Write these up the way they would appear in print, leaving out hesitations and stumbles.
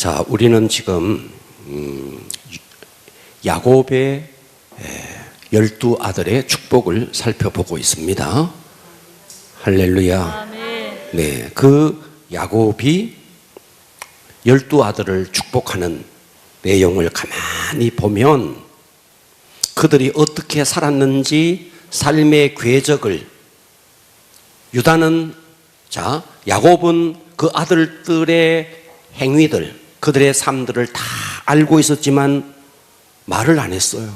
자, 우리는 지금 야곱의 12아들의 축복을 살펴보고 있습니다. 할렐루야. 아멘. 네, 그 야곱이 12아들을 축복하는 내용을 가만히 보면 그들이 어떻게 살았는지 삶의 궤적을, 유다는, 자, 야곱은 그 아들들의 행위들, 그들의 삶들을 다 알고 있었지만 말을 안 했어요.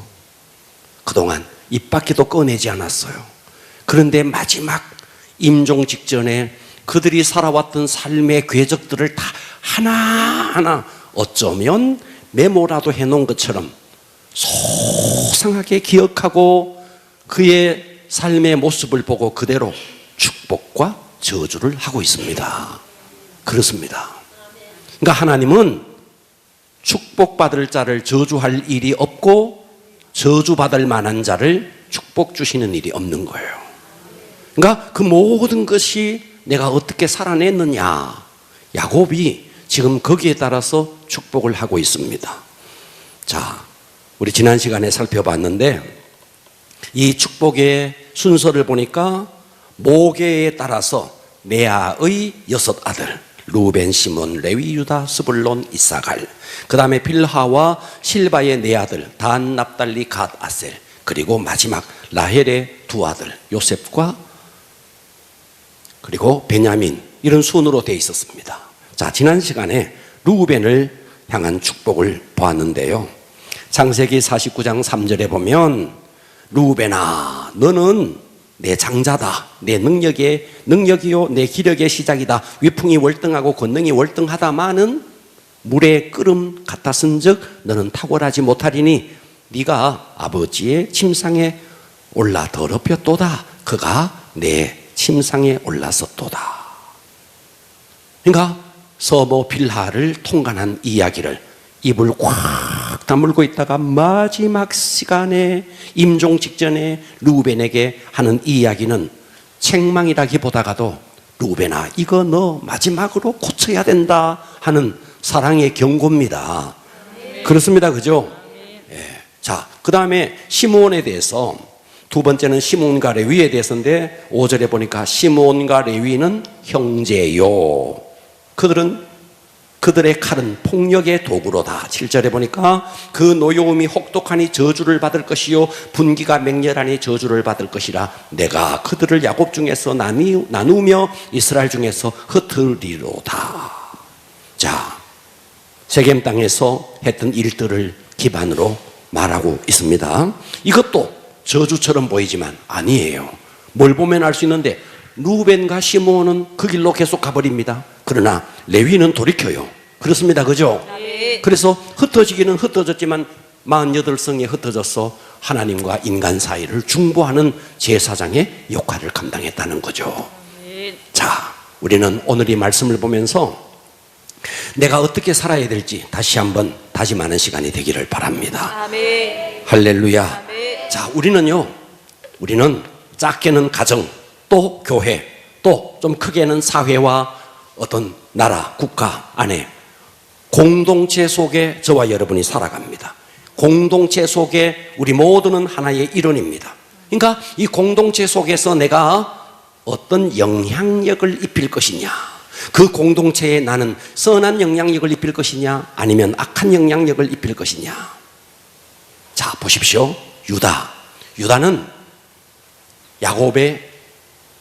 그동안 입 밖에도 꺼내지 않았어요. 그런데 마지막 임종 직전에 그들이 살아왔던 삶의 궤적들을 다 하나하나 어쩌면 메모라도 해놓은 것처럼 소상하게 기억하고 그의 삶의 모습을 보고 그대로 축복과 저주를 하고 있습니다. 그렇습니다. 그러니까 하나님은 축복받을 자를 저주할 일이 없고 저주받을 만한 자를 축복 주시는 일이 없는 거예요. 그러니까 그 모든 것이 내가 어떻게 살아냈느냐, 야곱이 지금 거기에 따라서 축복을 하고 있습니다. 자, 우리 지난 시간에 살펴봤는데 이 축복의 순서를 보니까 모계에 따라서 레아의 6아들 루벤, 시몬, 레위, 유다, 스불론, 이사갈, 그 다음에 빌하와 실바의 4아들 단, 납달리, 갓, 아셀, 그리고 마지막 라헬의 2아들 요셉과 그리고 베냐민, 이런 순으로 되어 있었습니다. 자, 지난 시간에 루벤을 향한 축복을 보았는데요, 창세기 49장 3절에 보면 루벤아, 너는 내 장자다. 내 능력이요 내 기력의 시작이다. 위풍이 월등하고 권능이 월등하다마는 물의 끓음 같았은즉 너는 탁월하지 못하리니 네가 아버지의 침상에 올라 더럽혔도다. 그가 내 침상에 올랐었도다. 그러니까 서모 빌하를 통관한 이야기를 입을 꽉 다물고 있다가 마지막 시간에 임종 직전에 루벤에게 하는 이야기는 책망이라기보다가도 루벤아, 이거 너 마지막으로 고쳐야 된다 하는 사랑의 경고입니다. 그렇습니다. 그죠? 자, 그 다음에 시므온에 대해서, 두 번째는 시므온과 레위에 대해서인데 5절에 보니까 시므온과 레위는 형제요, 그들의 칼은 폭력의 도구로다. 7절에 보니까 그 노여움이 혹독하니 저주를 받을 것이요 분기가 맹렬하니 저주를 받을 것이라. 내가 그들을 야곱 중에서 나누며 이스라엘 중에서 흩으리로다. 자, 세겜 땅에서 했던 일들을 기반으로 말하고 있습니다. 이것도 저주처럼 보이지만 아니에요. 뭘 보면 알 수 있는데 루벤과 시므온은 그 길로 계속 가버립니다. 그러나 레위는 돌이켜요. 그렇습니다. 그죠? 네. 그래서 흩어지기는 흩어졌지만 48성에 흩어져서 하나님과 인간 사이를 중보하는 제사장의 역할을 감당했다는 거죠. 네. 자, 우리는 오늘 이 말씀을 보면서 내가 어떻게 살아야 될지 다시 한번 다짐하는 시간이 되기를 바랍니다. 아멘. 할렐루야. 아멘. 자, 우리는 작게는 가정, 또 교회, 또 좀 크게는 사회와 어떤 나라, 국가 안에 공동체 속에 저와 여러분이 살아갑니다. 공동체 속에 우리 모두는 하나의 일원입니다. 그러니까 이 공동체 속에서 내가 어떤 영향력을 입힐 것이냐, 그 공동체에 나는 선한 영향력을 입힐 것이냐 아니면 악한 영향력을 입힐 것이냐. 자, 보십시오. 유다는 야곱의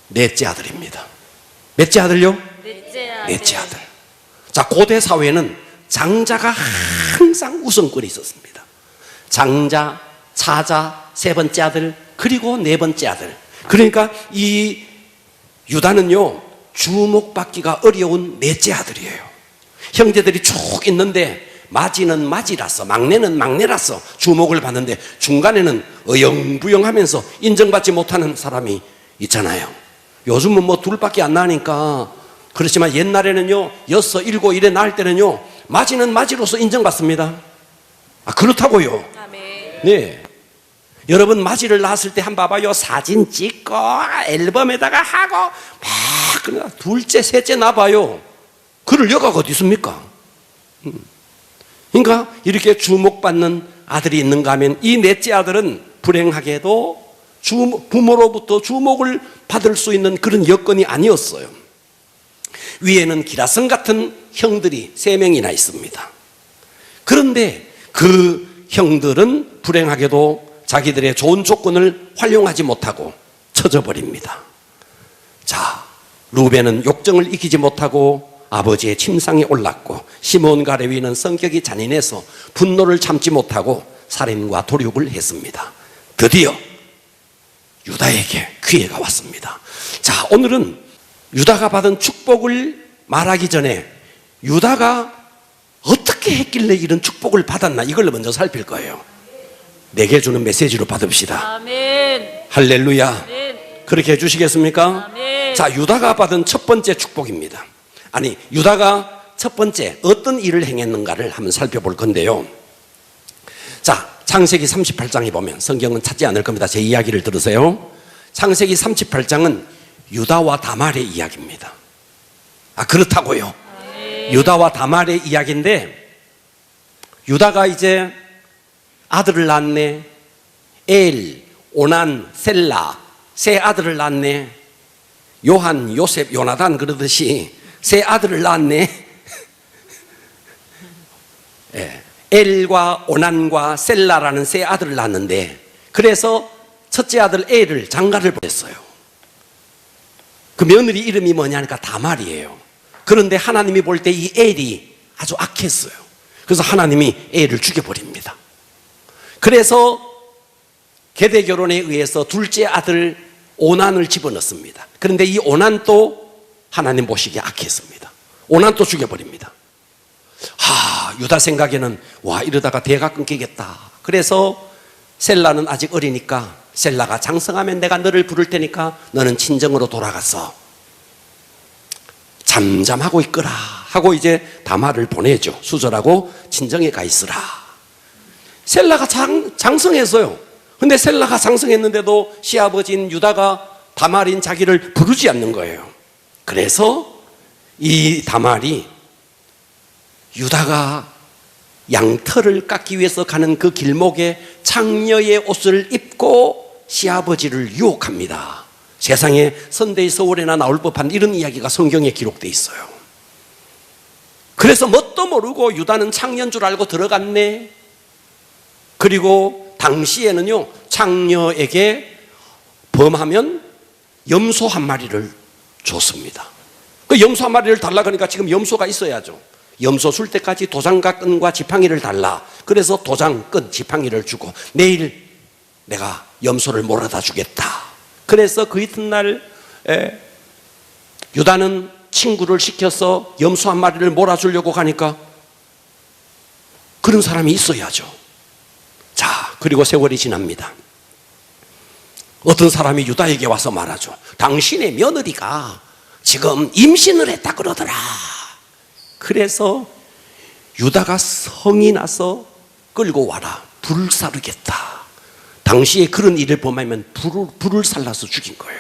넷째 아들입니다. 몇째 아들요? 넷째 아들. 자, 고대 사회는 장자가 항상 우선권이 있었습니다. 장자, 차자, 세 번째 아들, 그리고 네 번째 아들. 그러니까 이 유다는요, 주목받기가 어려운 넷째 아들이에요. 형제들이 쭉 있는데 마지는 마지라서, 막내는 막내라서 주목을 받는데 중간에는 어영부영하면서 인정받지 못하는 사람이 있잖아요. 요즘은 뭐 둘밖에 안 나니까 그렇지만 옛날에는요 6, 7, 1에 낳을 때는요 마지는 마지로서 인정받습니다. 아, 그렇다고요. 아멘. 네, 여러분 마지를 낳았을 때 한번 봐봐요. 사진 찍고 앨범에다가 하고 막 그러나 둘째 셋째 낳아봐요. 그럴 여가가 어디 있습니까? 그러니까 이렇게 주목받는 아들이 있는가 하면 이 넷째 아들은 불행하게도 부모로부터 주목을 받을 수 있는 그런 여건이 아니었어요. 위에는 기라성 같은 형들이 3명이나 있습니다. 그런데 그 형들은 불행하게도 자기들의 좋은 조건을 활용하지 못하고 처져버립니다. 자, 루벤은 욕정을 이기지 못하고 아버지의 침상에 올랐고, 시몬과 레위는 성격이 잔인해서 분노를 참지 못하고 살인과 도륙을 했습니다. 드디어 유다에게 기회가 왔습니다. 자, 오늘은 유다가 받은 축복을 말하기 전에 유다가 어떻게 했길래 이런 축복을 받았나, 이걸 먼저 살필 거예요. 내게 주는 메시지로 받읍시다. 아멘. 할렐루야. 아멘. 그렇게 해주시겠습니까? 아멘. 자, 유다가 받은 첫 번째 축복입니다. 아니, 유다가 첫 번째 어떤 일을 행했는가를 한번 살펴볼 건데요. 자, 창세기 38장에 보면, 성경은 찾지 않을 겁니다. 제 이야기를 들으세요. 창세기 38장은 유다와 다말의 이야기입니다. 아, 그렇다고요? 아멘. 유다와 다말의 이야기인데, 유다가 이제 아들을 낳네. 엘, 오난, 셀라, 세 아들을 낳네. 요한, 요셉, 요나단 그러듯이 세 아들을 낳았네. 예, 엘과 오난과 셀라라는 세 아들을 낳았는데, 그래서 첫째 아들 엘을 장가를 보냈어요. 그 며느리 이름이 뭐냐니까 다말이에요. 그런데 하나님이 볼 때 이 엘이 아주 악했어요. 그래서 하나님이 엘을 죽여버립니다. 그래서 계대 결혼에 의해서 둘째 아들 오난을 집어넣습니다. 그런데 이 오난도 하나님 보시기에 악했습니다. 오난도 죽여버립니다. 유다 생각에는 와, 이러다가 대가 끊기겠다. 그래서 셀라는 아직 어리니까, 셀라가 장성하면 내가 너를 부를 테니까 너는 친정으로 돌아가서 잠잠하고 있거라 하고 이제 다말을 보내죠. 수절하고 친정에 가 있으라. 셀라가 장성했어요. 근데 셀라가 장성했는데도 시아버지인 유다가 다말인 자기를 부르지 않는 거예요. 그래서 이 다말이 유다가 양털을 깎기 위해서 가는 그 길목에 창녀의 옷을 입고 시아버지를 유혹합니다. 세상에 선대의 서울에나 나올 법한 이런 이야기가 성경에 기록되어 있어요. 그래서 뭣도 모르고 유다는 창녀인 줄 알고 들어갔네. 그리고 당시에는요, 창녀에게 범하면 염소 한 마리를 줬습니다. 그 염소 한 마리를 달라 그러니까 지금 염소가 있어야죠. 염소 줄 때까지 도장과 끈과 지팡이를 달라. 그래서 도장, 끈, 지팡이를 주고 내일 내가 염소를 몰아다 주겠다. 그래서 그 이튿날 유다는 친구를 시켜서 염소 한 마리를 몰아주려고 가니까 그런 사람이 있어야죠. 자, 그리고 세월이 지납니다. 어떤 사람이 유다에게 와서 말하죠. 당신의 며느리가 지금 임신을 했다 그러더라. 그래서 유다가 성이 나서 끌고 와라. 불을 사르겠다. 당시에 그런 일을 범하면 불을 살라서 죽인 거예요.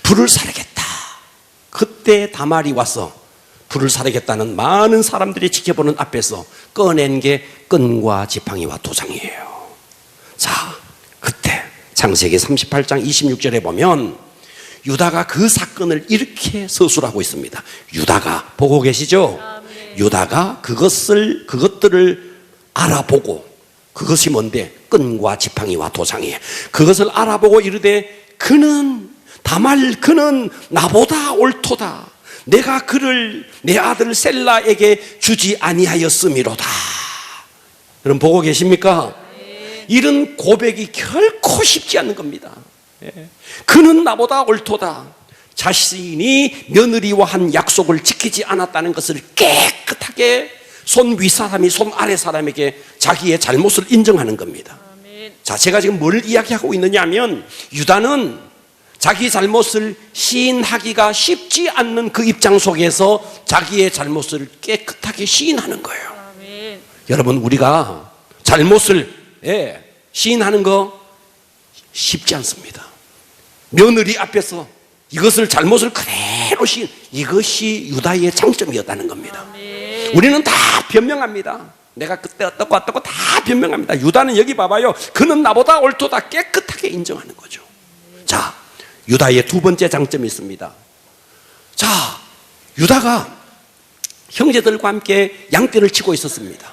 불을 사르겠다. 그때 다말이 와서 불을 사르겠다는 많은 사람들이 지켜보는 앞에서 꺼낸 게 끈과 지팡이와 도장이에요. 자, 그때 창세기 38장 26절에 보면 유다가 그 사건을 이렇게 서술하고 있습니다. 유다가 보고 계시죠? 유다가 그것들을 알아보고, 그것이 뭔데? 끈과 지팡이와 도장이에요. 그것을 알아보고 이르되 그는 나보다 옳도다. 내가 그를 내 아들 셀라에게 주지 아니하였음이로다. 여러분 보고 계십니까? 이런 고백이 결코 쉽지 않는 겁니다. 그는 나보다 옳도다. 자신이 며느리와 한 약속을 지키지 않았다는 것을 깨끗하게 손 위 사람이 손 아래 사람에게 자기의 잘못을 인정하는 겁니다. 자, 제가 지금 뭘 이야기하고 있느냐 하면 유다는 자기 잘못을 시인하기가 쉽지 않는 그 입장 속에서 자기의 잘못을 깨끗하게 시인하는 거예요. 아멘. 여러분, 우리가 잘못을 시인하는 거 쉽지 않습니다. 며느리 앞에서 이것을 잘못을 그대로 이것이 유다의 장점이었다는 겁니다. 아멘. 우리는 다 변명합니다. 내가 그때 어떻고 다 변명합니다. 유다는 여기 봐봐요. 그는 나보다 옳도다 깨끗하게 인정하는 거죠. 자, 유다의 두 번째 장점이 있습니다. 자, 유다가 형제들과 함께 양떼를 치고 있었습니다.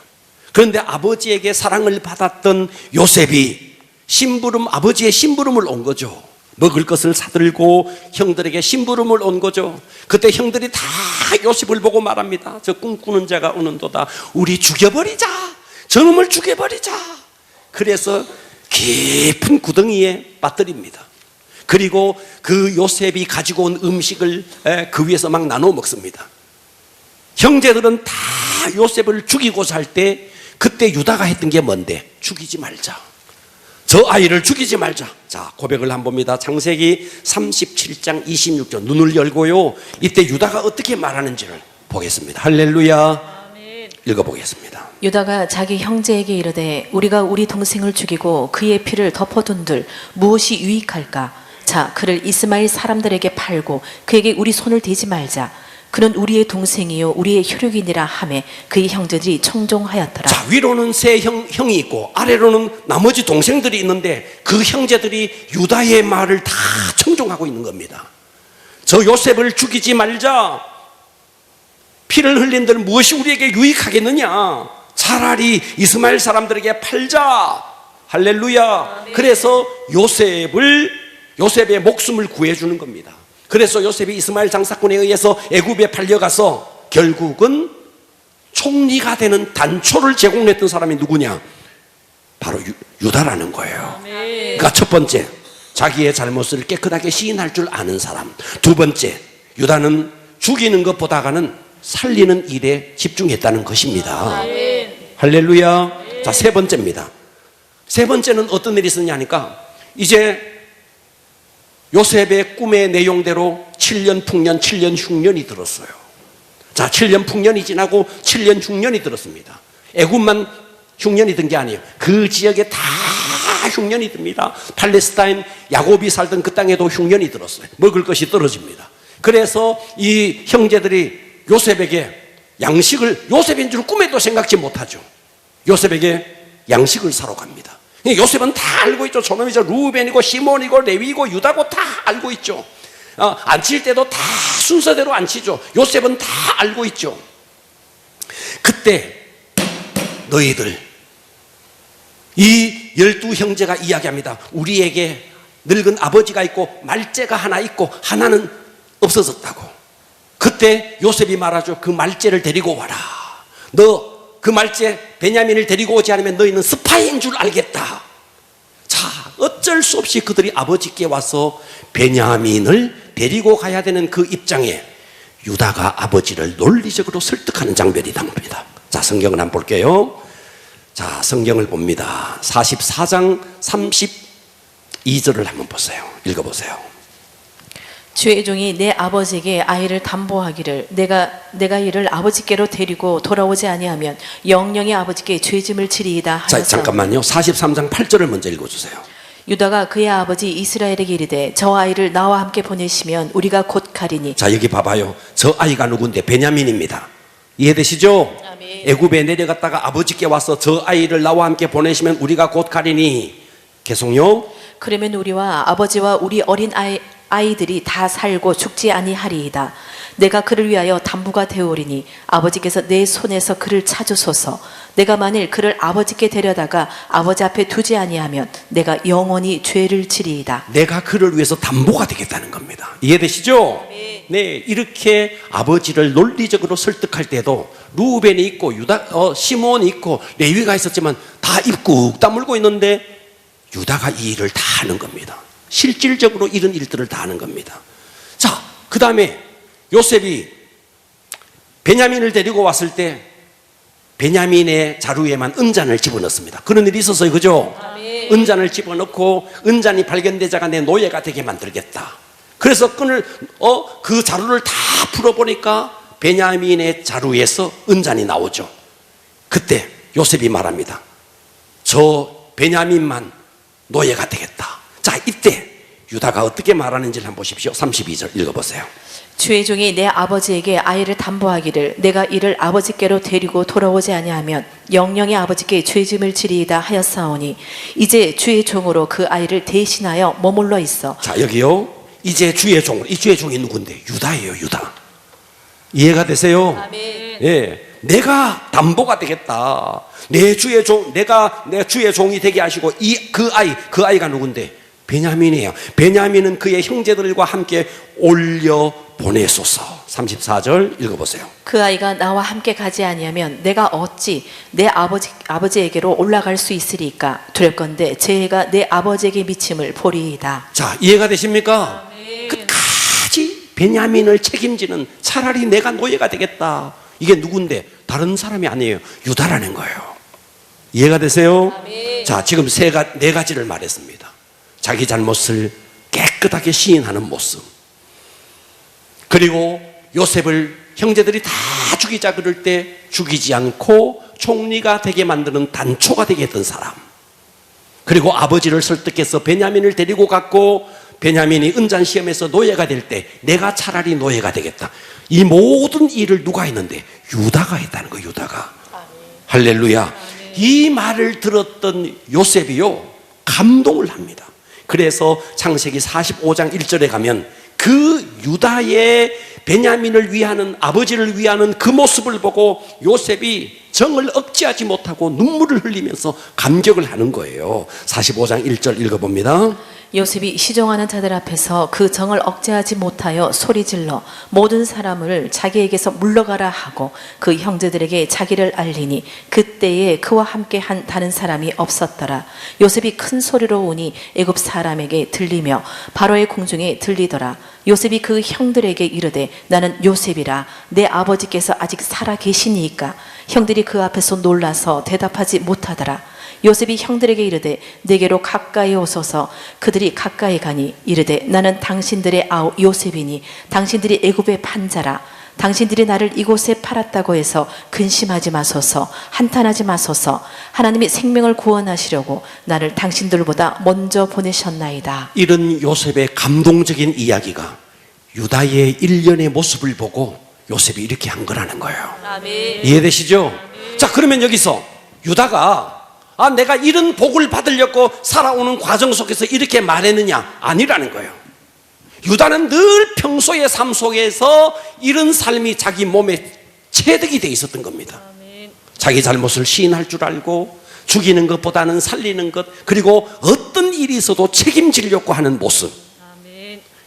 그런데 아버지에게 사랑을 받았던 요셉이 아버지의 심부름을 온 거죠. 먹을 것을 사들고 형들에게 심부름을 온 거죠. 그때 형들이 다 요셉을 보고 말합니다. 저 꿈꾸는 자가 오는도다. 우리 죽여버리자. 저놈을 죽여버리자. 그래서 깊은 구덩이에 빠뜨립니다. 그리고 그 요셉이 가지고 온 음식을 그 위에서 막 나눠 먹습니다. 형제들은 다 요셉을 죽이고자 할 때 그때 유다가 했던 게 뭔데? 죽이지 말자. 저 아이를 죽이지 말자. 자, 고백을 한번 봅니다. 창세기 37장 26절. 눈을 열고요. 이때 유다가 어떻게 말하는지를 보겠습니다. 할렐루야. 아멘. 읽어보겠습니다. 유다가 자기 형제에게 이르되 우리가 우리 동생을 죽이고 그의 피를 덮어둔들 무엇이 유익할까? 자, 그를 이스마엘 사람들에게 팔고 그에게 우리 손을 대지 말자. 그는 우리의 동생이요 우리의 혈육이니라 하매 그의 형제들이 청종하였더라. 자, 위로는 세 형이 있고 아래로는 나머지 동생들이 있는데 그 형제들이 유다의 말을 다 청종하고 있는 겁니다. 저 요셉을 죽이지 말자. 피를 흘린들 무엇이 우리에게 유익하겠느냐. 차라리 이스마엘 사람들에게 팔자. 할렐루야. 그래서 요셉의 목숨을 구해주는 겁니다. 그래서 요셉이 이스마엘 장사꾼에 의해서 애굽에 팔려가서 결국은 총리가 되는 단초를 제공했던 사람이 누구냐? 바로 유다라는 거예요. 그러니까 첫 번째, 자기의 잘못을 깨끗하게 시인할 줄 아는 사람. 두 번째, 유다는 죽이는 것보다는 살리는 일에 집중했다는 것입니다. 할렐루야. 자, 세 번째입니다. 세 번째는 어떤 일이 있었냐 하니까 이제 요셉의 꿈의 내용대로 7년 풍년, 7년 흉년이 들었어요. 자, 7년 풍년이 지나고 7년 흉년이 들었습니다. 애굽만 흉년이 든 게 아니에요. 그 지역에 다 흉년이 듭니다. 팔레스타인 야곱이 살던 그 땅에도 흉년이 들었어요. 먹을 것이 떨어집니다. 그래서 이 형제들이 요셉에게 요셉인 줄 꿈에도 생각지 못하죠. 요셉에게 양식을 사러 갑니다. 요셉은 다 알고 있죠. 저놈이 루벤이고 시몬이고 레위고 유다고 다 알고 있죠. 앉힐 때도 다 순서대로 앉히죠. 요셉은 다 알고 있죠. 그때 너희들 이 12형제가 이야기합니다. 우리에게 늙은 아버지가 있고 말째가 하나 있고 하나는 없어졌다고. 그때 요셉이 말하죠. 그 말째를 데리고 와라. 너 그 말째 베냐민을 데리고 오지 않으면 너희는 스파이인 줄 알겠다. 자, 어쩔 수 없이 그들이 아버지께 와서 베냐민을 데리고 가야 되는 그 입장에 유다가 아버지를 논리적으로 설득하는 장면이 나옵니다. 자, 성경을 한번 볼게요. 자, 성경을 봅니다. 44장 32절을 한번 보세요. 읽어보세요. 주의 종이 내 아버지에게 아이를 담보하기를 내가 이를 아버지께로 데리고 돌아오지 아니하면 영영이 아버지께 죄짐을 지리이다 하여서. 자, 잠깐만요. 43장 8절을 먼저 읽어주세요. 유다가 그의 아버지 이스라엘에게 이르되 저 아이를 나와 함께 보내시면 우리가 곧 가리니. 자, 여기 봐봐요. 저 아이가 누군데? 베냐민입니다. 이해되시죠? 아멘. 애굽에 내려갔다가 아버지께 와서 저 아이를 나와 함께 보내시면 우리가 곧 가리니. 계속요. 그러면 우리와 아버지와 우리 어린 아이들이 다 살고 죽지 아니하리이다. 내가 그를 위하여 담부가 되오리니 아버지께서 내 손에서 그를 찾으소서. 내가 만일 그를 아버지께 데려다가 아버지 앞에 두지 아니하면 내가 영원히 죄를 지리이다. 내가 그를 위해서 담보가 되겠다는 겁니다. 이해되시죠? 네, 이렇게 아버지를 논리적으로 설득할 때도 루벤이 있고 시몬이 있고 레위가 있었지만 다 입 꾹 다물고 있는데 유다가 이 일을 다 하는 겁니다. 실질적으로 이런 일들을 다 하는 겁니다. 자, 그 다음에 요셉이 베냐민을 데리고 왔을 때 베냐민의 자루에만 은잔을 집어넣습니다. 그런 일이 있었어요. 그죠? 아멘. 은잔을 집어넣고 은잔이 발견된 자가 내 노예가 되게 만들겠다. 그래서 그 자루를 다 풀어보니까 베냐민의 자루에서 은잔이 나오죠. 그때 요셉이 말합니다. 저 베냐민만 노예가 되겠다. 자, 이때 유다가 어떻게 말하는지를 한번 보십시오. 32절 읽어보세요. 주의 종이 내 아버지에게 아이를 담보하기를 내가 이를 아버지께로 데리고 돌아오지 아니하면 영영이 아버지께 죄짐을 지리이다 하였사오니 이제 주의 종으로 그 아이를 대신하여 머물러 있어. 자, 여기요. 이제 주의 종, 이 주의 종이 누군데? 유다예요, 유다. 이해가 되세요? 아멘. 예. 내가 담보가 되겠다. 내 주의 종, 내가 내 주의 종이 되게 하시고 그 아이가 누군데? 베냐민이에요. 베냐민은 그의 형제들과 함께 올려 보내소서. 34절 읽어보세요. 그 아이가 나와 함께 가지 아니하면 내가 어찌 내 아버지에게로 올라갈 수 있으리까? 두렵건대 제 해가 내 아버지에게 미침을 보리이다. 자, 이해가 되십니까? 끝까지 베냐민을 책임지는, 차라리 내가 노예가 되겠다. 이게 누군데? 다른 사람이 아니에요. 유다라는 거예요. 이해가 되세요? 자, 지금 네 가지를 말했습니다. 자기 잘못을 깨끗하게 시인하는 모습, 그리고 요셉을 형제들이 다 죽이자 그럴 때 죽이지 않고 총리가 되게 만드는 단초가 되게 했던 사람, 그리고 아버지를 설득해서 베냐민을 데리고 갔고 베냐민이 은잔시험에서 노예가 될 때 내가 차라리 노예가 되겠다. 이 모든 일을 누가 했는데? 유다가 했다는 거예요. 유다가. 할렐루야. 이 말을 들었던 요셉이요, 감동을 합니다. 그래서 창세기 45장 1절에 가면 그 유다의 베냐민을 위하는, 아버지를 위하는 그 모습을 보고 요셉이 정을 억제하지 못하고 눈물을 흘리면서 감격을 하는 거예요. 45장 1절 읽어봅니다. 요셉이 시종하는 자들 앞에서 그 정을 억제하지 못하여 소리질러 모든 사람을 자기에게서 물러가라 하고 그 형제들에게 자기를 알리니 그때에 그와 함께 한 다른 사람이 없었더라. 요셉이 큰 소리로 우니 애굽 사람에게 들리며 바로의 궁중에 들리더라. 요셉이 그 형들에게 이르되 나는 요셉이라. 내 아버지께서 아직 살아 계시니이까. 형들이 그 앞에서 놀라서 대답하지 못하더라. 요셉이 형들에게 이르되 내게로 가까이 오소서. 그들이 가까이 가니 이르되 나는 당신들의 아우 요셉이니 당신들이 애굽의 판자라. 당신들이 나를 이곳에 팔았다고 해서 근심하지 마소서. 한탄하지 마소서. 하나님이 생명을 구원하시려고 나를 당신들보다 먼저 보내셨나이다. 이런 요셉의 감동적인 이야기가 유다의 일련의 모습을 보고 요셉이 이렇게 한 거라는 거예요. 아멘. 이해되시죠? 자, 그러면 여기서 유다가 내가 이런 복을 받으려고 살아오는 과정 속에서 이렇게 말했느냐? 아니라는 거예요. 유다는 늘 평소의 삶 속에서 이런 삶이 자기 몸에 체득이 돼 있었던 겁니다. 자기 잘못을 시인할 줄 알고 죽이는 것보다는 살리는 것, 그리고 어떤 일이 있어도 책임지려고 하는 모습,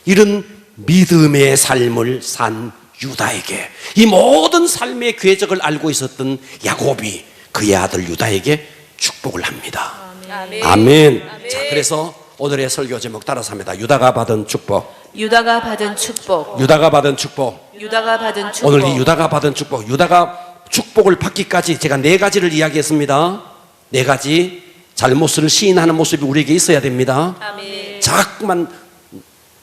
이런 믿음의 삶을 산 유다에게, 이 모든 삶의 궤적을 알고 있었던 야곱이 그의 아들 유다에게 축복을 합니다. 아멘. 자, 그래서 오늘의 설교 제목 따라서 합니다. 유다가 받은 축복. 유다가 받은 축복. 유다가 받은 축복. 유다가 받은 축복. 오늘 이 유다가 받은 축복, 유다가 축복을 받기까지 제가 네 가지를 이야기했습니다. 네 가지 잘못을 시인하는 모습이 우리에게 있어야 됩니다. 아멘. 자꾸만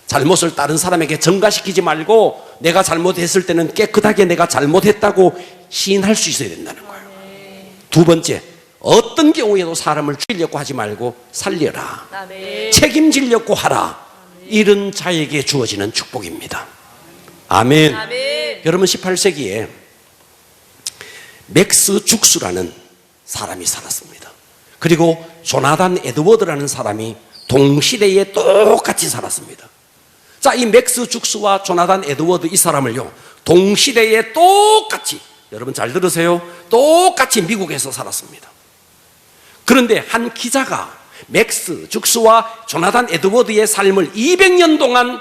잘못을 다른 사람에게 전가시키지 말고 내가 잘못했을 때는 깨끗하게 내가 잘못했다고 시인할 수 있어야 된다는 거예요. 두 번째, 어떤 경우에도 사람을 죽이려고 하지 말고 살려라. 아멘. 책임지려고 하라. 이런 자에게 주어지는 축복입니다. 아멘. 아멘. 여러분, 18세기에 맥스 죽수라는 사람이 살았습니다. 그리고 조나단 에드워드라는 사람이 동시대에 똑같이 살았습니다. 자, 이 맥스 죽수와 조나단 에드워드, 이 사람을요, 동시대에 똑같이, 여러분 잘 들으세요, 똑같이 미국에서 살았습니다. 그런데 한 기자가 맥스 죽수와 조나단 에드워드의 삶을 200년 동안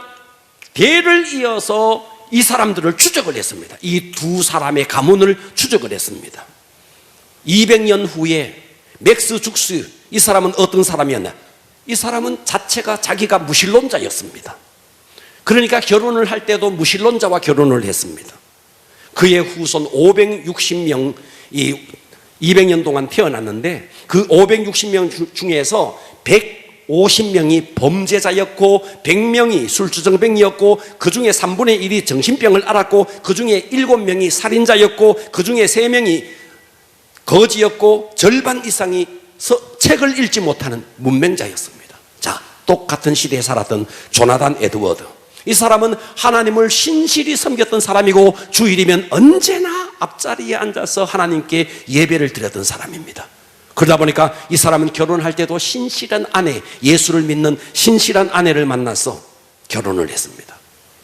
대를 이어서 이 사람들을 추적을 했습니다. 이 두 사람의 가문을 추적을 했습니다. 200년 후에 맥스 죽수, 이 사람은 어떤 사람이었나? 이 사람은 자체가 자기가 무신론자였습니다. 그러니까 결혼을 할 때도 무신론자와 결혼을 했습니다. 그의 후손 560명, 200년 동안 태어났는데 그 560명 중에서 150명이 범죄자였고 100명이 술주정뱅이였고 그 중에 3분의 1이 정신병을 앓았고 그 중에 7명이 살인자였고 그 중에 3명이 거지였고 절반 이상이 책을 읽지 못하는 문맹자였습니다. 자, 똑같은 시대에 살았던 조나단 에드워드. 이 사람은 하나님을 신실히 섬겼던 사람이고 주일이면 언제나 앞자리에 앉아서 하나님께 예배를 드렸던 사람입니다. 그러다 보니까 이 사람은 결혼할 때도 신실한 아내, 예수를 믿는 신실한 아내를 만나서 결혼을 했습니다.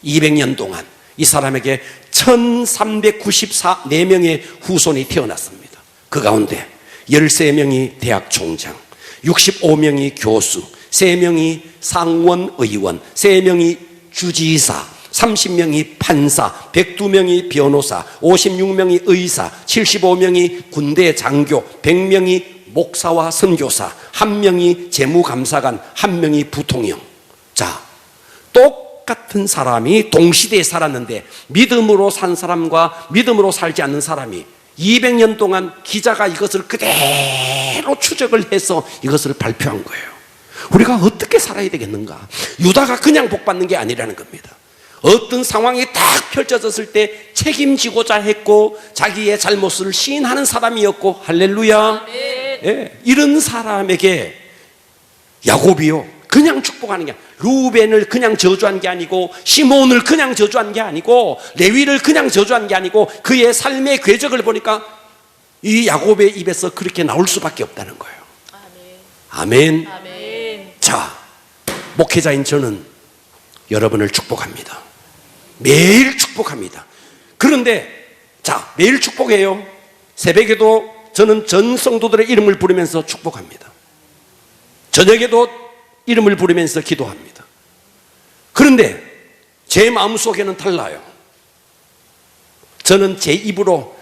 200년 동안 이 사람에게 1394명의 후손이 태어났습니다. 그 가운데 13명이 대학 총장, 65명이 교수, 3명이 상원의원, 3명이 주지사, 30명이 판사, 102명이 변호사, 56명이 의사, 75명이 군대 장교, 100명이 목사와 선교사, 1명이 재무감사관, 1명이 부통령. 자, 똑같은 사람이 동시대에 살았는데 믿음으로 산 사람과 믿음으로 살지 않는 사람이 200년 동안 기자가 이것을 그대로 추적을 해서 이것을 발표한 거예요. 우리가 어떻게 살아야 되겠는가? 유다가 그냥 복받는 게 아니라는 겁니다. 어떤 상황이 딱 펼쳐졌을 때 책임지고자 했고 자기의 잘못을 시인하는 사람이었고, 할렐루야. 예, 이런 사람에게 야곱이요 그냥 축복하는 게 아니라 루벤을 그냥 저주한 게 아니고 시몬을 그냥 저주한 게 아니고 레위를 그냥 저주한 게 아니고 그의 삶의 궤적을 보니까 이 야곱의 입에서 그렇게 나올 수밖에 없다는 거예요. 아멘. 아멘. 자, 목회자인 저는 여러분을 축복합니다. 매일 축복합니다. 그런데 자, 매일 축복해요. 새벽에도 저는 전 성도들의 이름을 부르면서 축복합니다. 저녁에도 이름을 부르면서 기도합니다. 그런데 제 마음속에는 달라요. 저는 제 입으로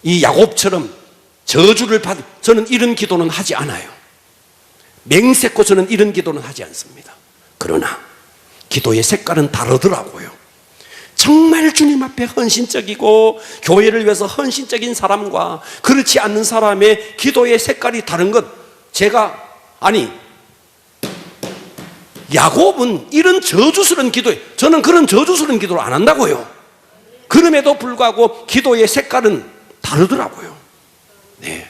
이 야곱처럼 저주를 받은, 저는 이런 기도는 하지 않아요. 맹세코 저는 이런 기도는 하지 않습니다. 그러나 기도의 색깔은 다르더라고요. 정말 주님 앞에 헌신적이고 교회를 위해서 헌신적인 사람과 그렇지 않는 사람의 기도의 색깔이 다른 것, 제가 야곱은 이런 저주스러운 기도에, 저는 그런 저주스러운 기도를 안 한다고요. 그럼에도 불구하고 기도의 색깔은 다르더라고요. 네.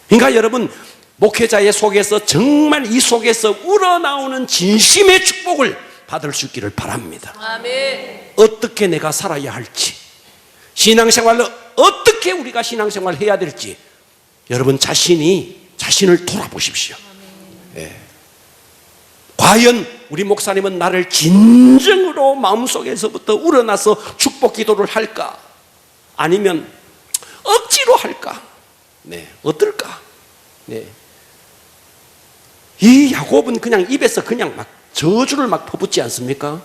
그러니까 여러분, 목회자의 속에서 정말 이 속에서 우러나오는 진심의 축복을 받을 수 있기를 바랍니다. 아멘. 어떻게 내가 살아야 할지, 신앙생활로 어떻게 우리가 신앙생활을 해야 될지 여러분 자신을 돌아보십시오. 예. 과연 우리 목사님은 나를 진정으로 마음속에서부터 우러나서 축복 기도를 할까? 아니면 억지로 할까? 네, 어떨까? 네. 이 야곱은 그냥 입에서 그냥 막 저주를 막 퍼붓지 않습니까?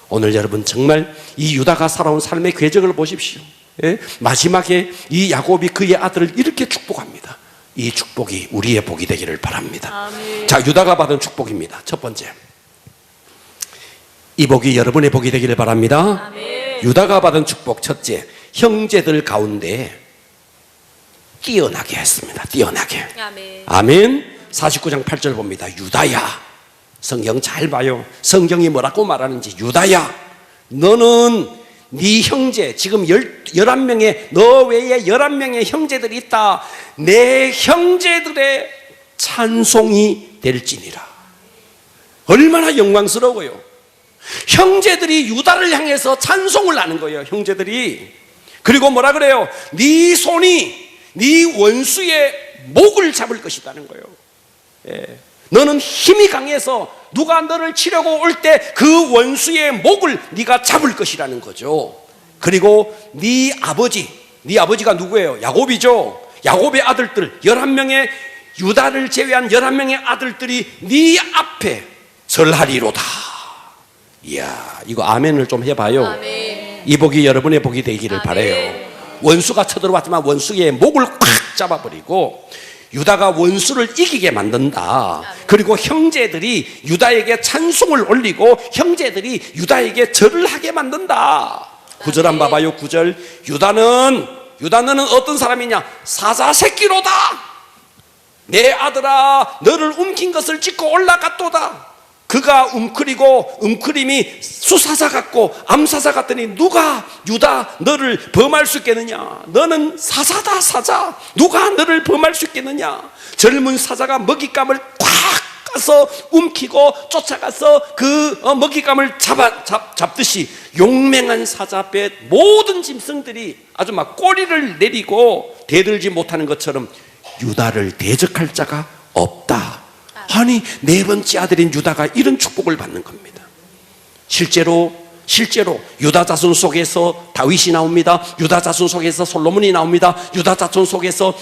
오늘 여러분 정말 이 유다가 살아온 삶의 궤적을 보십시오. 예? 마지막에 이 야곱이 그의 아들을 이렇게 축복합니다. 이 축복이 우리의 복이 되기를 바랍니다. 아멘. 자, 유다가 받은 축복입니다. 첫 번째, 이 복이 여러분의 복이 되기를 바랍니다. 아멘. 유다가 받은 축복, 첫째, 형제들 가운데 뛰어나게 했습니다. 뛰어나게. 아멘. 아멘. 49장 8절 봅니다. 유다야, 성경 잘 봐요. 성경이 뭐라고 말하는지. 유다야, 너는 네 형제, 지금 11명의, 너 외에 11명의 형제들이 있다. 내 형제들의 찬송이 될지니라. 얼마나 영광스러워요. 형제들이 유다를 향해서 찬송을 하는 거예요. 형제들이. 그리고 뭐라 그래요? 네 손이 네 원수의 목을 잡을 것이라는 거예요. 예. 너는 힘이 강해서 누가 너를 치려고 올 때 그 원수의 목을 네가 잡을 것이라는 거죠. 그리고 네 아버지가 누구예요? 야곱이죠. 야곱의 아들들 11명의, 유다를 제외한 11명의 아들들이 네 앞에 절하리로다. 이야, 이거 아멘을 좀 해봐요. 아멘. 이 복이 여러분의 복이 되기를 아멘. 바라요. 원수가 쳐들어왔지만 원수의 목을 꽉 잡아버리고 유다가 원수를 이기게 만든다. 그리고 형제들이 유다에게 찬송을 올리고 형제들이 유다에게 절을 하게 만든다. 9절 한번 봐봐요. 9절. 유다는 어떤 사람이냐? 사자 새끼로다. 내 아들아, 너를 움킨 것을 찢고 올라갔도다. 그가 움크림이 수사자 같고 암사자 같더니 누가 유다 너를 범할 수 있겠느냐? 너는 사자다, 사자. 누가 너를 범할 수 있겠느냐? 젊은 사자가 먹잇감을 꽉 쫓아가서 움키고 쫓아가서 그 먹잇감을 잡듯이 용맹한 사자뱃 모든 짐승들이 아주 막 꼬리를 내리고 대들지 못하는 것처럼 유다를 대적할 자가 없다. 아니, 네 번째 아들인 유다가 이런 축복을 받는 겁니다. 실제로 유다 자손 속에서 다윗이 나옵니다. 유다 자손 속에서 솔로몬이 나옵니다. 유다 자손 속에서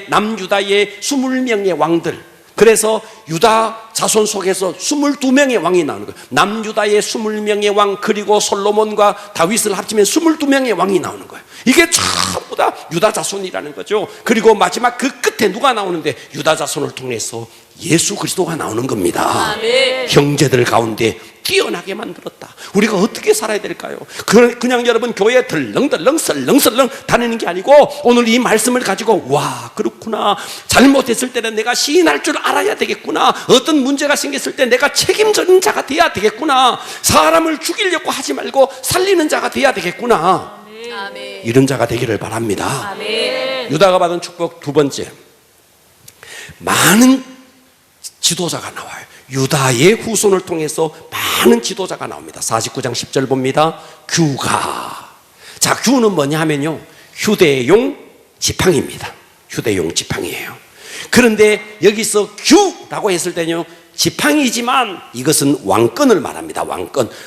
남유다의 20명의 왕들, 그래서 유다 자손 속에서 22명의 왕이 나오는 거예요. 남유다의 20명의 왕, 그리고 솔로몬과 다윗을 합치면 22명의 왕이 나오는 거예요. 이게 전부 다 유다 자손이라는 거죠. 그리고 마지막 그 끝에 누가 나오는데 유다 자손을 통해서 예수 그리스도가 나오는 겁니다. 아멘. 형제들 가운데 뛰어나게 만들었다. 우리가 어떻게 살아야 될까요? 그냥 여러분 교회에 덜렁덜렁 설렁설렁 다니는 게 아니고 오늘 이 말씀을 가지고 와, 그렇구나, 잘못했을 때는 내가 시인할 줄 알아야 되겠구나, 어떤 문제가 생겼을 때 내가 책임져는 자가 돼야 되겠구나, 사람을 죽이려고 하지 말고 살리는 자가 돼야 되겠구나, 아멘. 이런 자가 되기를 바랍니다. 아멘. 유다가 받은 축복 두 번째, 많은 지도자가 나와요. 유다의 후손을 통해서 많은 지도자가 나옵니다. 49장 10절 봅니다. 규가. 자, 규는 뭐냐 하면요, 휴대용 지팡이입니다. 휴대용 지팡이에요. 그런데 여기서 규라고 했을 때는요, 지팡이지만 이것은 왕권을 말합니다.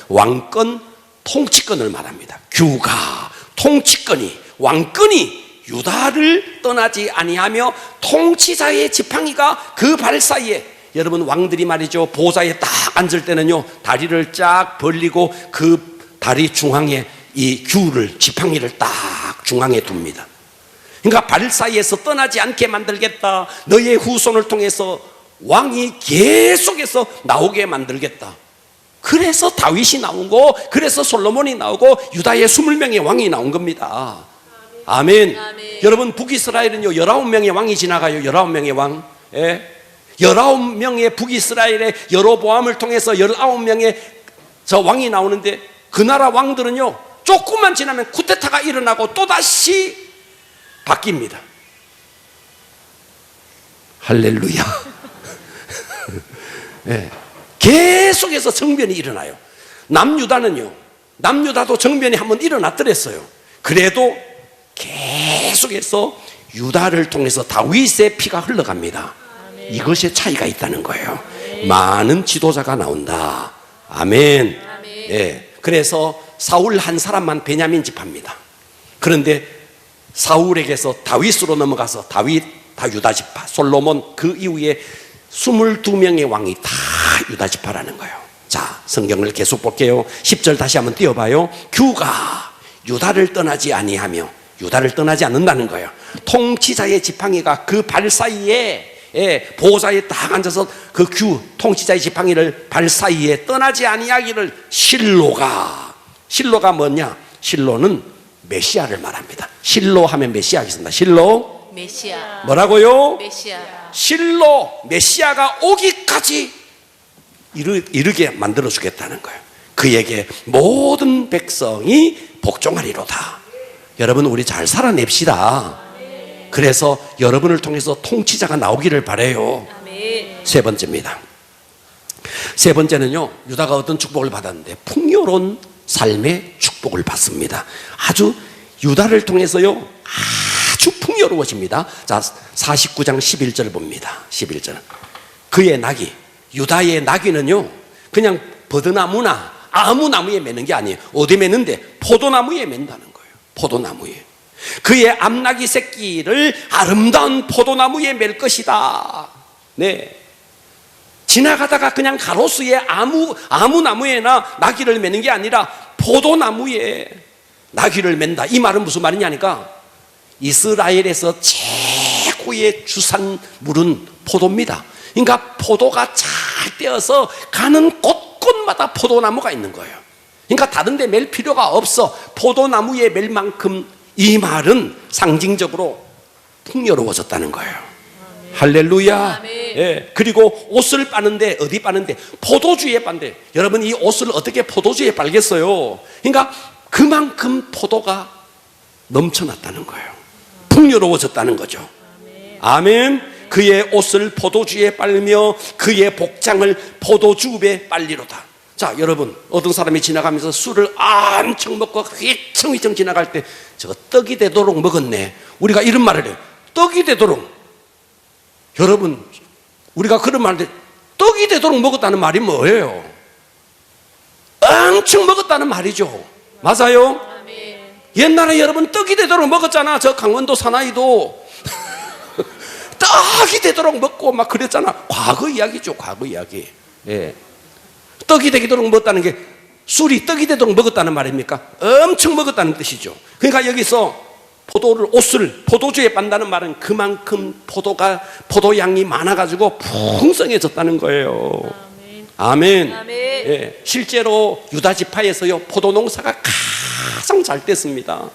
왕권 통치권을 말합니다. 규가, 통치권이, 왕권이 유다를 떠나지 아니하며 통치자의 지팡이가 그 발 사이에, 여러분 왕들이 말이죠, 보좌에 딱 앉을 때는요 다리를 쫙 벌리고 그 다리 중앙에 이 규를, 지팡이를 딱 중앙에 둡니다. 그러니까 발 사이에서 떠나지 않게 만들겠다, 너의 후손을 통해서 왕이 계속해서 나오게 만들겠다. 그래서 다윗이 나오고, 그래서 솔로몬이 나오고, 유다의 20명의 왕이 나온 겁니다. 아멘. 아멘. 여러분, 북이스라엘은요 19명의 왕이 지나가요. 19명의 왕. 예? 19명의 북이스라엘의 여로보암을 통해서 19명의 저 왕이 나오는데, 그 나라 왕들은요 조금만 지나면 쿠데타가 일어나고 또다시 바뀝니다. 할렐루야. 예. 계속해서 정변이 일어나요. 남유다도 정변이 한번 일어났더랬어요. 그래도 계속해서 유다를 통해서 다윗의 피가 흘러갑니다. 아멘. 이것의 차이가 있다는 거예요. 아멘. 많은 지도자가 나온다. 아멘. 아멘. 예. 그래서 사울 한 사람만 베냐민 지파입니다. 그런데 사울에게서 다윗으로 넘어가서 다윗 다 유다 지파, 솔로몬 그 이후에 22명의 왕이 다 유다 지파라는 거예요. 자, 성경을 계속 볼게요. 10절 다시 한번 띄워봐요. 규가 유다를 떠나지 아니하며, 유다를 떠나지 않는다는 거예요. 통치자의 지팡이가 그 발 사이에, 보호자에 딱 앉아서 그 규, 통치자의 지팡이를 발 사이에 떠나지 아니하기를. 실로가 뭐냐? 실로는 메시아를 말합니다. 실로 하면 메시아겠습니다. 실로, 메시아. 뭐라고요? 메시아. 실로, 메시아가 오기까지 이르게 만들어 주겠다는 거예요. 그에게 모든 백성이 복종하리로다. 여러분, 우리 잘 살아냅시다. 그래서 여러분을 통해서 통치자가 나오기를 바라요. 세 번째입니다. 세 번째는요, 유다가 어떤 축복을 받았는데 풍요로운 삶의 축복을 받습니다. 아주 유다를 통해서요 아주 풍요로워집니다. 자, 49장 11절 봅니다. 11절. 그의 낙이, 유다의 낙이는요 그냥 버드나무나 아무 나무에 매는 게 아니에요. 어디 매는데? 포도나무에 맨다는 거예요. 포도나무에. 그의 암나귀 새끼를 아름다운 포도나무에 맬 것이다. 네. 지나가다가 그냥 가로수에 아무 나무에나 나귀를 매는 게 아니라 포도나무에 나귀를 맨다. 이 말은 무슨 말이냐니까, 이스라엘에서 최고의 주산물은 포도입니다. 그러니까 포도가 잘 떼어서 가는 곳곳마다 포도나무가 있는 거예요. 그러니까 다른 데 맬 필요가 없어. 포도나무에 맬 만큼 이 말은 상징적으로 풍요로워졌다는 거예요. 할렐루야. 예. 그리고 옷을 빠는데 어디 빠는데? 포도주에 빤대. 여러분, 이 옷을 어떻게 포도주에 빨겠어요? 그러니까 그만큼 포도가 넘쳐났다는 거예요. 풍요로워졌다는 거죠. 아멘. 그의 옷을 포도주에 빨며 그의 복장을 포도주에 빨리로다. 자, 여러분, 어떤 사람이 지나가면서 술을 엄청 먹고 휘청휘청 지나갈 때 저거 떡이 되도록 먹었네, 우리가 이런 말을 해요. 떡이 되도록. 여러분, 우리가 그런 말을 해. 떡이 되도록 먹었다는 말이 뭐예요? 엄청 먹었다는 말이죠. 맞아요? 옛날에 여러분 떡이 되도록 먹었잖아. 저 강원도 사나이도 떡이 되도록 먹고 막 그랬잖아. 과거 이야기죠, 과거 이야기. 예. 떡이 되도록 먹었다는 게 술이 떡이 되도록 먹었다는 말입니까? 엄청 먹었다는 뜻이죠. 그러니까 여기서 옷을 포도주에 빤다는 말은 그만큼 포도양이 많아가지고 풍성해졌다는 거예요. 아멘. 예, 실제로 유다 지파에서요, 포도 농사가 가장 잘 됐습니다.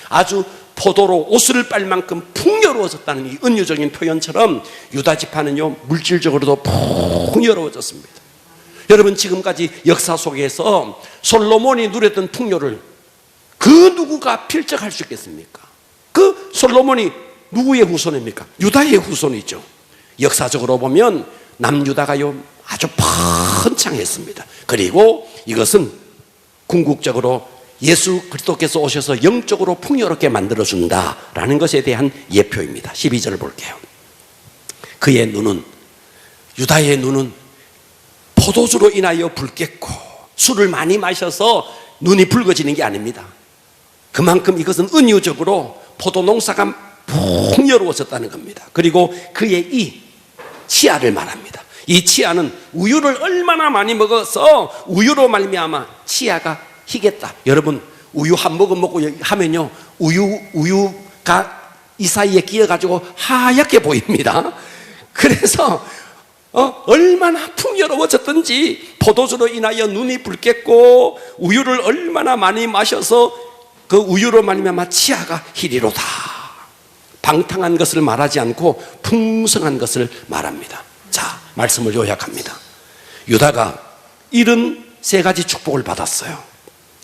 아주 포도로 옷을 빨 만큼 풍요로워졌다는 이 은유적인 표현처럼 유다 지파는요, 물질적으로도 풍요로워졌습니다. 여러분, 지금까지 역사 속에서 솔로몬이 누렸던 풍요를 그 누구가 필적할 수 있겠습니까? 그 솔로몬이 누구의 후손입니까? 유다의 후손이죠. 역사적으로 보면 남유다가요 아주 번창했습니다. 그리고 이것은 궁극적으로 예수 그리스도께서 오셔서 영적으로 풍요롭게 만들어준다라는 것에 대한 예표입니다. 12절을 볼게요. 그의 눈은, 유다의 눈은 포도주로 인하여 붉겠고, 술을 많이 마셔서 눈이 붉어지는 게 아닙니다. 그만큼 이것은 은유적으로 포도 농사가 풍요로워졌다는 겁니다. 그리고 그의 이 치아를 말합니다. 이 치아는 우유를 얼마나 많이 먹어서 우유로 말미암아 치아가 희겠다. 여러분, 우유 한 모금 먹고 하면요, 우유가 이 사이에 끼어가지고 하얗게 보입니다. 그래서 얼마나 풍요로워졌든지 포도주로 인하여 눈이 붉겠고, 우유를 얼마나 많이 마셔서 그 우유로 말미암아 치아가 희리로다. 방탕한 것을 말하지 않고 풍성한 것을 말합니다. 자, 말씀을 요약합니다. 유다가 73가지 축복을 받았어요.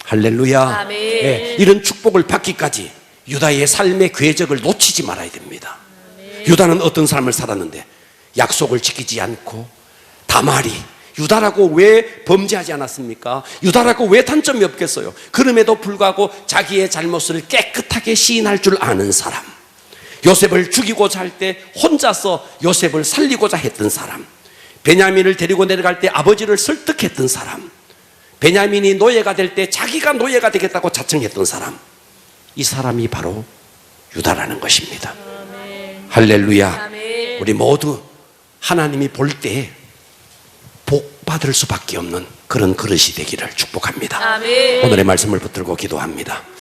할렐루야. 아멘. 네, 이런 축복을 받기까지 유다의 삶의 궤적을 놓치지 말아야 됩니다. 유다는 어떤 삶을 살았는데, 약속을 지키지 않고, 다말이 유다라고 왜 범죄하지 않았습니까? 유다라고 왜 단점이 없겠어요? 그럼에도 불구하고 자기의 잘못을 깨끗하게 시인할 줄 아는 사람, 요셉을 죽이고자 할 때 혼자서 요셉을 살리고자 했던 사람, 베냐민을 데리고 내려갈 때 아버지를 설득했던 사람, 베냐민이 노예가 될 때 자기가 노예가 되겠다고 자청했던 사람, 이 사람이 바로 유다라는 것입니다. 아멘. 할렐루야. 아멘. 우리 모두 하나님이 볼 때 복 받을 수밖에 없는 그런 그릇이 되기를 축복합니다. 아멘. 오늘의 말씀을 붙들고 기도합니다.